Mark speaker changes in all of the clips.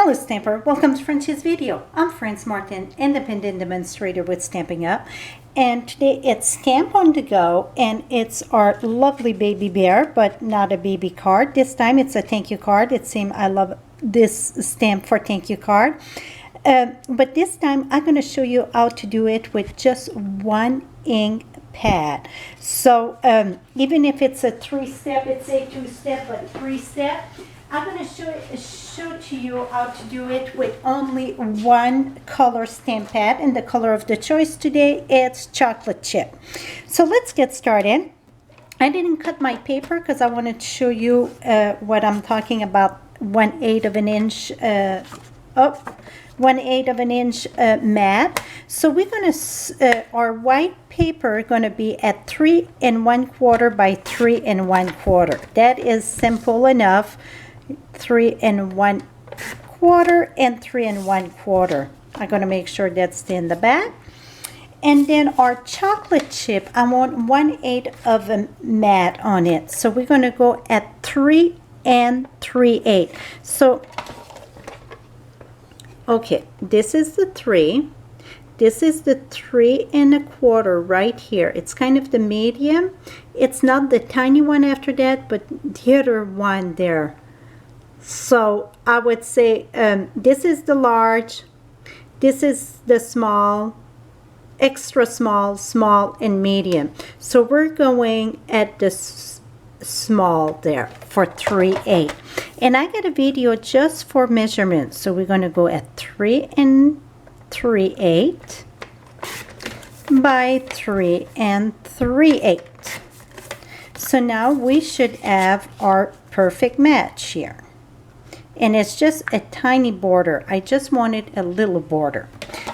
Speaker 1: Hello Stamper, welcome to French's video. I'm France Martin, independent demonstrator with Stampin' Up. And today it's Stamp on the Go, and it's our lovely baby bear, but not a baby card. This time it's a thank you card. It seems I love this stamp for thank you card. But this time I'm going to show you how to do it with just one ink pad. So even if it's a 3-step, it's a 2-step, but 3-step, I'm going to show to you how to do it with only one color stamp pad, and the color of the choice today is chocolate chip. So let's get started. I didn't cut my paper because I wanted to show you what I'm talking about. 1/8 of an inch up. 1/8 of an inch mat. So we're going to, our white paper going to be at 3 1/4 by 3 1/4. That is simple enough. 3 1/4 and 3 1/4. I'm going to make sure that's in the back. And then our chocolate chip, I want 1/8 of a mat on it. So we're going to go at 3 3/8. So okay, this is the 3. This is the 3 1/4 right here. It's kind of the medium. It's not the tiny one after that, but the other one there. So I would say this is the large, this is the small, extra small, small, and medium. So we're going at the small there for 3/8. And I got a video just for measurements. So we're going to go at 3 3/8 by 3 3/8. So now we should have our perfect match here. And it's just a tiny border. I just wanted a little border.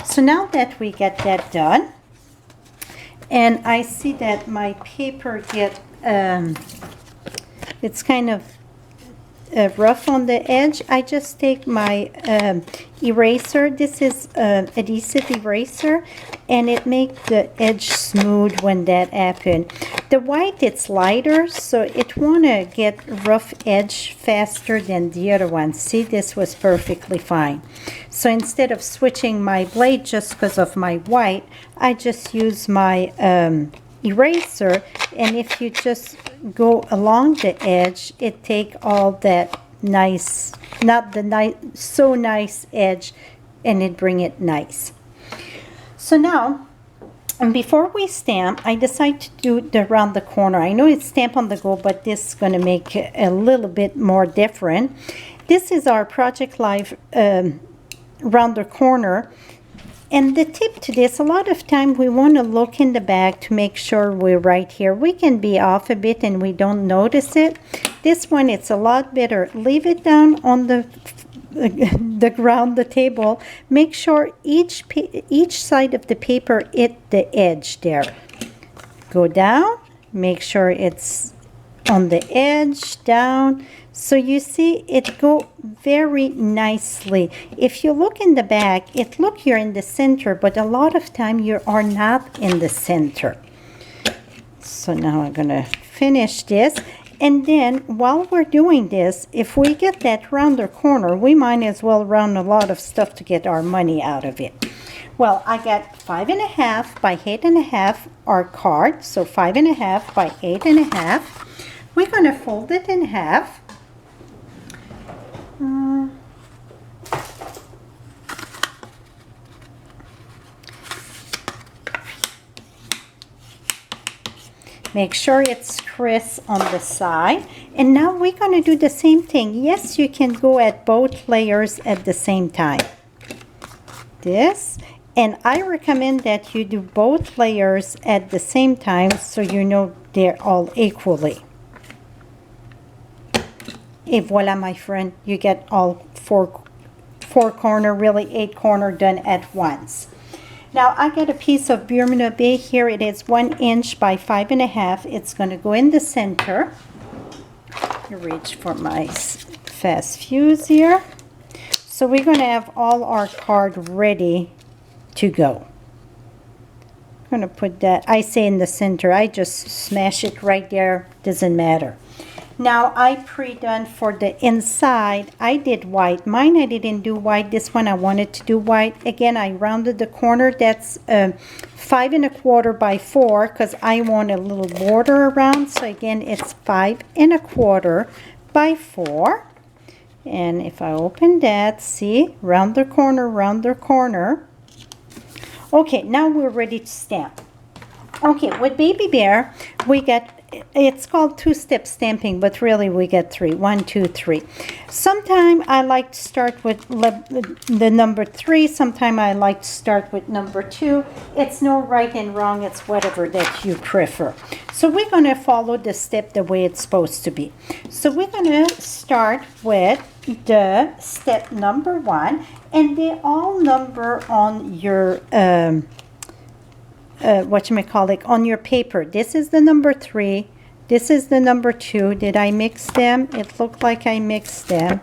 Speaker 1: So now that we get that done, and I see that my paper get, it's kind of rough on the edge, I just take my eraser. This is adhesive eraser, and it makes the edge smooth when that happens. The white, it's lighter, so it want to get rough edge faster than the other one. See, this was perfectly fine. So instead of switching my blade just because of my white, I just use my eraser, and if you just go along the edge, it take all that nice, not the nice, so nice edge, and it bring it nice. So now, and before we stamp, I decide to do the round the corner. I know it's Stamp on the Go, but this is going to make it a little bit more different. This is our Project Live round the corner. And the tip to this, a lot of time we want to look in the back to make sure we're right here. We can be off a bit and we don't notice it. This one, it's a lot better. Leave it down on the ground, the table. Make sure each side of the paper hit the edge there. Go down. Make sure it's on the edge, down. So you see it go very nicely. If you look in the back, it look you're in the center, but a lot of time you are not in the center. So now I'm gonna finish this. And then while we're doing this, if we get that rounder corner, we might as well round a lot of stuff to get our money out of it. Well, I got 5 1/2 by 8 1/2 our card. So 5 1/2 by 8 1/2. We're gonna fold it in half. Make sure it's crisp on the side. And now we're going to do the same thing. Yes, you can go at both layers at the same time. This. And I recommend that you do both layers at the same time so you know they're all equally. Et voila, my friend, you get all four corner, really 8 corner done at once. Now I got a piece of Bermuda Bay here. It is 1 inch by 5 1/2. It's going to go in the center. I reach for my fast fuse here. So we're going to have all our card ready to go. I'm going to put that, I say in the center. I just smash it right there. Doesn't matter. Now I pre-done for the inside. I did white. Mine I didn't do white. This one I wanted to do white. Again, I rounded the corner. That's 5 1/4 by 4 because I want a little border around. So again, it's 5 1/4 by 4. And if I open that, see, round the corner, round the corner. Okay, now we're ready to stamp. Okay, with Baby Bear, we get, it's called two-step stamping, but really we get 3. 1, 2, 3. Sometimes I like to start with the number 3. Sometimes I like to start with number 2. It's no right and wrong. It's whatever that you prefer. So we're going to follow the step the way it's supposed to be. So we're going to start with the step number 1, and they all number on your on your paper. This is the number 3. This is the number 2. Did I mix them? It looked like I mixed them.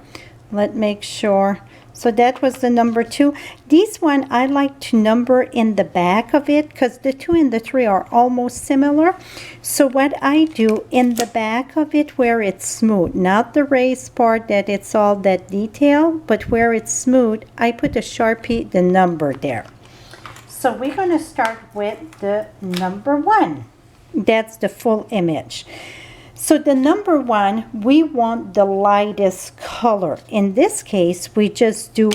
Speaker 1: Let's make sure. So that was the number 2. This one I like to number in the back of it because the 2 and the 3 are almost similar. So what I do in the back of it where it's smooth, not the raised part that it's all that detail, but where it's smooth, I put a Sharpie, the number there. So we're going to start with the number 1. That's the full image. So the number 1, we want the lightest color. In this case, we just do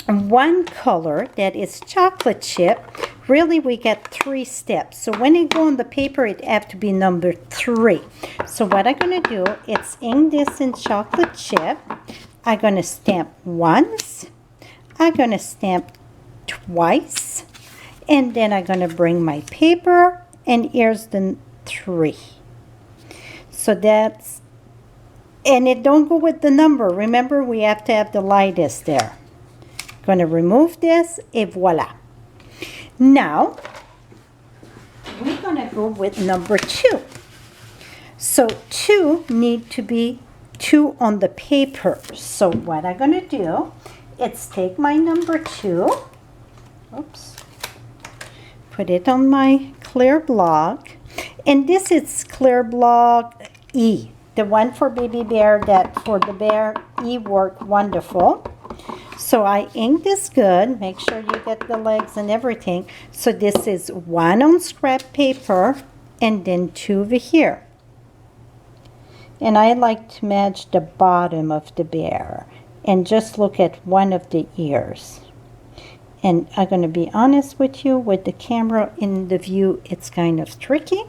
Speaker 1: one color that is chocolate chip. Really, we get 3 steps. So when it go on the paper, it have to be number 3. So what I'm going to do, it's ink this in chocolate chip. I'm going to stamp once. I'm going to stamp twice. And then I'm going to bring my paper, and here's the 3. So that's, and it don't go with the number. Remember, we have to have the lightest there. Going to remove this, et voila. Now, we're going to go with number 2. So 2 need to be 2 on the paper. So what I'm going to do, is take my number 2. Oops. Put it on my clear block, and this is clear block E, the one for Baby Bear. That for the bear E worked wonderful. So I ink this good, make sure you get the legs and everything. So this is 1 on scrap paper and then 2 over here, and I like to match the bottom of the bear and just look at one of the ears. And I'm going to be honest with you, with the camera in the view, it's kind of tricky.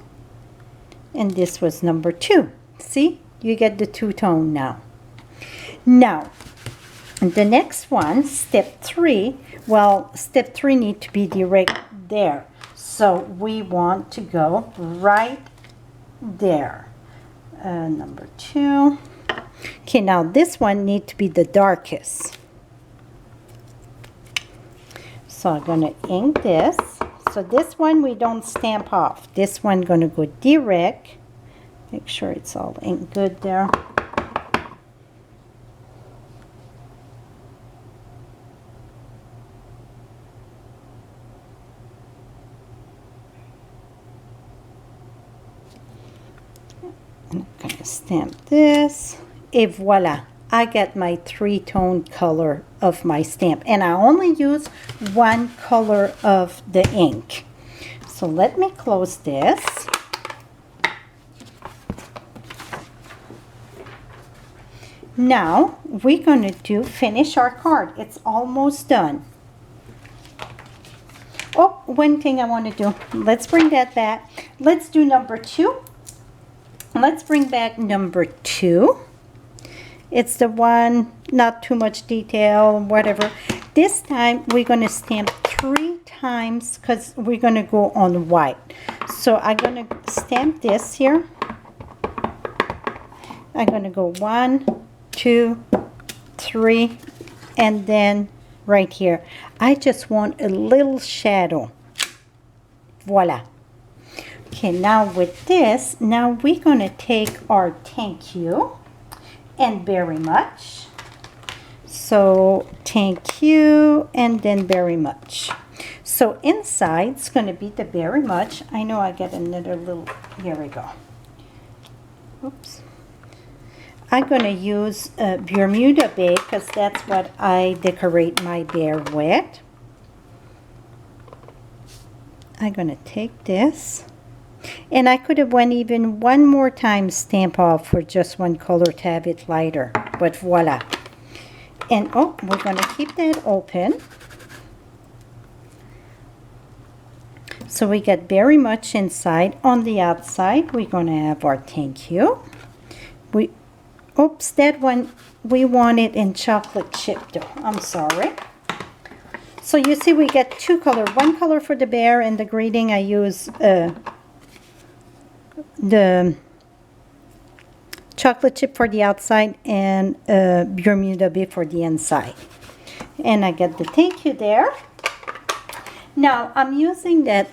Speaker 1: And this was number 2. See, you get the 2-tone now. Now, the next one, step 3, well, step 3 need to be direct there. So we want to go right there. Number 2. Okay, now this one need to be the darkest. So I'm going to ink this. So this one we don't stamp off. This one going to go direct. Make sure it's all inked good there. And I'm going to stamp this. Et voila. I get my 3-tone color of my stamp, and I only use one color of the ink. So let me close this. Now we're going to finish our card. It's almost done. Oh, one thing I want to do. Let's bring that back. Let's do number 2. Let's bring back number 2. It's the one, not too much detail, whatever. This time, we're going to stamp 3 times because we're going to go on white. So I'm going to stamp this here. I'm going to go 1, 2, 3, and then right here. I just want a little shadow. Voila. Okay, now with this, now we're going to take our thank you and very much. So thank you and then very much. So inside it's going to be the very much. I know I get another little, here we go. Oops. I'm going to use Bermuda Bay because that's what I decorate my bear with. I'm going to take this. And I could have went even one more time stamp off for just one color to have it lighter. But voila. And oh, we're going to keep that open. So we got very much inside. On the outside, we're going to have our thank you. Oops, that one, we want it in chocolate chip though. I'm sorry. So you see we get two colors. One color for the bear and the greeting. I use the chocolate chip for the outside and Bermuda Bay for the inside. And I get the thank you there. Now I'm using that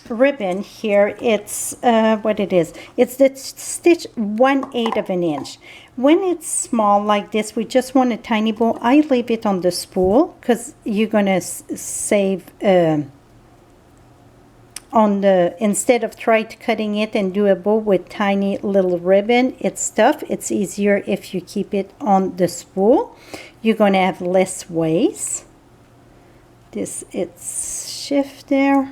Speaker 1: ribbon here. It's what it is. It's the stitch 1/8 of an inch. When it's small like this, we just want a tiny bow. I leave it on the spool because you're gonna save on the, instead of cutting it and do a bow with tiny little ribbon, it's tough. It's easier if you keep it on the spool. You're gonna have less waste. This, it's shift there.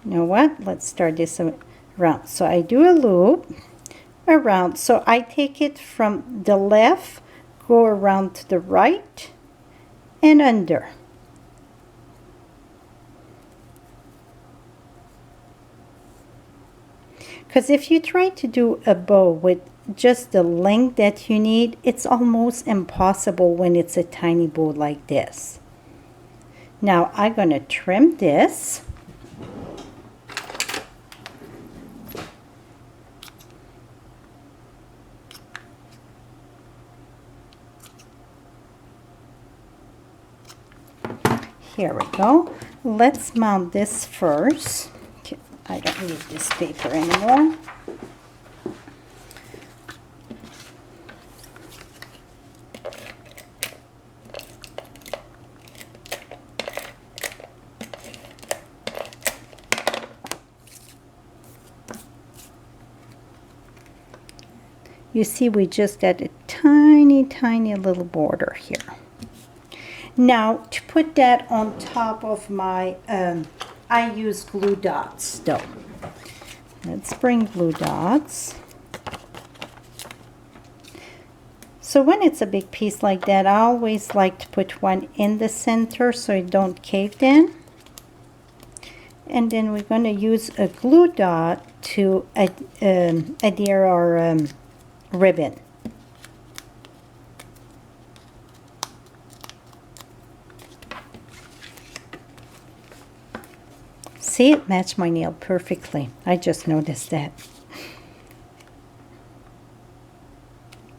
Speaker 1: You know what? Let's start this around. So I do a loop around. So I take it from the left, go around to the right, and under. Because if you try to do a bow with just the length that you need, it's almost impossible when it's a tiny bow like this. Now I'm going to trim this. Here we go. Let's mount this first. I don't need this paper anymore. You see we just got a tiny, tiny little border here. Now, to put that on top of my, I use glue dots though. Let's bring glue dots. So when it's a big piece like that, I always like to put one in the center so it don't cave in. And then we're going to use a glue dot to adhere our ribbon. See, it matched my nail perfectly. I just noticed that.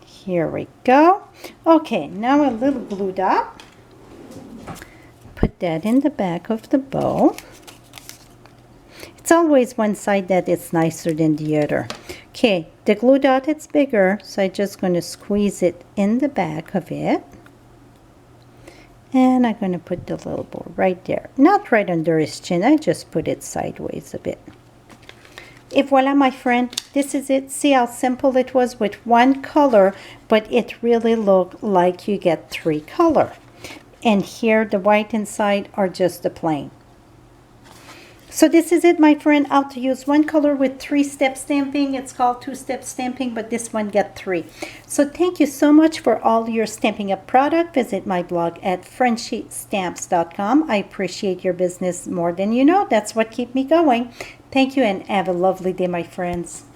Speaker 1: Here we go. Okay, now a little glue dot. Put that in the back of the bow. It's always one side that it's nicer than the other. Okay, the glue dot, it's bigger, so I'm just going to squeeze it in the back of it. And I'm going to put the little bow right there. Not right under his chin, I just put it sideways a bit. Et voila, my friend, this is it. See how simple it was with one color, but it really looked like you get 3 colors. And here the white inside are just the plain. So this is it, my friend, how to use one color with 3-step stamping. It's called 2-step stamping, but this one got 3. So thank you so much for all your Stampin' Up product. Visit my blog at FrenchieStamps.com. I appreciate your business more than you know. That's what keeps me going. Thank you and have a lovely day, my friends.